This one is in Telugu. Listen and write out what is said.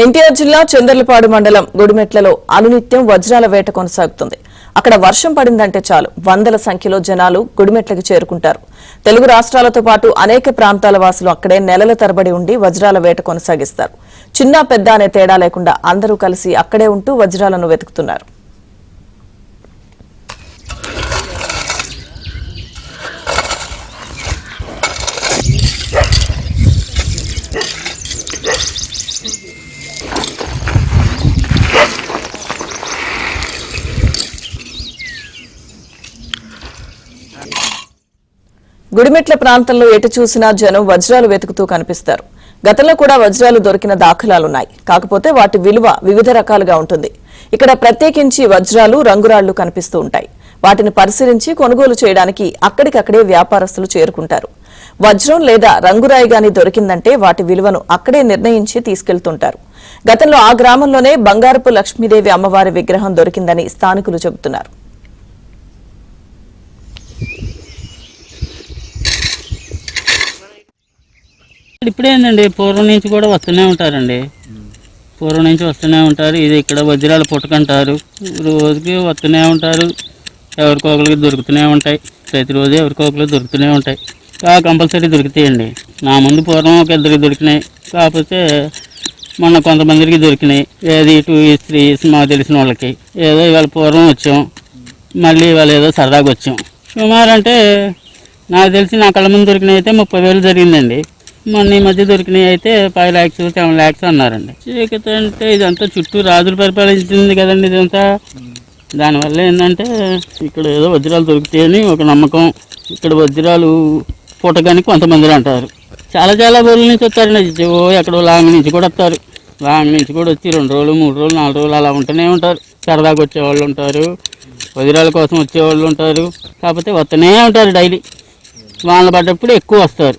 ఎన్టీఆర్ జిల్లా చందర్లపాడు మండలం గుడిమెట్లలో అనునిత్యం వజ్రాల వేట కొనసాగుతుంది. అక్కడ వర్షం పడిందంటే చాలు వందల సంఖ్యలో జనాలు గుడిమెట్లకు చేరుకుంటారు. తెలుగు రాష్ట్రాలతో పాటు అనేక ప్రాంతాల వాసులు అక్కడే నెలల తరబడి ఉండి వజ్రాల వేట కొనసాగిస్తారు. చిన్న పెద్ద అనే తేడా లేకుండా అందరూ కలిసి అక్కడే ఉంటూ వజ్రాలను వెతుకుతున్నారు. గుడిమెట్ల ప్రాంతంలో ఎటు చూసినా జనం వజ్రాలు వెతుకుతూ కనిపిస్తారు. గతంలో కూడా వజ్రాలు దొరికిన దాఖలాలున్నాయి. కాకపోతే వాటి విలువ వివిధ రకాలుగా ఉంటుంది. ఇక్కడ ప్రత్యేకించి వజ్రాలు, రంగురాళ్లు కనిపిస్తూ ఉంటాయి. వాటిని పరిశీలించి కొనుగోలు చేయడానికి అక్కడికక్కడే వ్యాపారస్తులు చేరుకుంటారు. వజ్రం లేదా రంగురాయి గాని దొరికిందంటే వాటి విలువను అక్కడే నిర్ణయించి తీసుకెళ్తుంటారు. గతంలో ఆ గ్రామంలోనే బంగారపు లక్ష్మీదేవి అమ్మవారి విగ్రహం దొరికిందని స్థానికులు చెబుతున్నారు. ఇప్పుడేందండి, పూర్వం నుంచి కూడా వస్తూనే ఉంటారండి. పూర్వం నుంచి వస్తూనే ఉంటారు. ఇది ఇక్కడ వజ్రాలు పుట్టకంటారు. రోజుకి వస్తూనే ఉంటారు. ఎవరికొకరికి దొరుకుతూనే ఉంటాయి. ప్రతిరోజు ఎవరికొకరికి దొరుకుతూనే ఉంటాయి. కంపల్సరీ దొరుకుతాయండి. నా ముందు పూర్వం ఒక ఇద్దరికి దొరికినాయి. కాకపోతే మొన్న కొంతమందికి దొరికినాయి. ఏది 2 years 3 years మాకు తెలిసిన వాళ్ళకి. ఏదో ఇవాళ పూర్వం వచ్చాం, మళ్ళీ ఇవాళ ఏదో సరదాగా వచ్చాం. సుమారు అంటే నాకు తెలిసి నా కళ్ళ ముందు దొరికినాయి అయితే 30,000 జరిగిందండి. మొన్న ఈ మధ్య దొరికినవి అయితే 5 lakhs 7 lakhs అన్నారండి. చీకటి అంటే ఇదంతా చుట్టూ రాజులు పరిపాలించింది కదండి ఇదంతా. దానివల్ల ఏంటంటే ఇక్కడ ఏదో వజ్రాలు దొరుకుతాయని ఒక నమ్మకం. ఇక్కడ వజ్రాలు పుట్టగాని కొంతమంది అంటారు. చాలా ఊళ్ళ నుంచి వస్తారండి. ఎక్కడో లాంగ్ నుంచి కూడా వస్తారు. లాంగ్ నుంచి కూడా వచ్చి 2 రోజులు 3 రోజులు 4 రోజులు అలా ఉంటూనే ఉంటారు. సరదాగా వచ్చేవాళ్ళు ఉంటారు, వజ్రాల కోసం వచ్చేవాళ్ళు ఉంటారు. కాకపోతే వస్తూనే ఉంటారు డైలీ. వాళ్ళని పడ్డప్పుడు ఎక్కువ వస్తారు.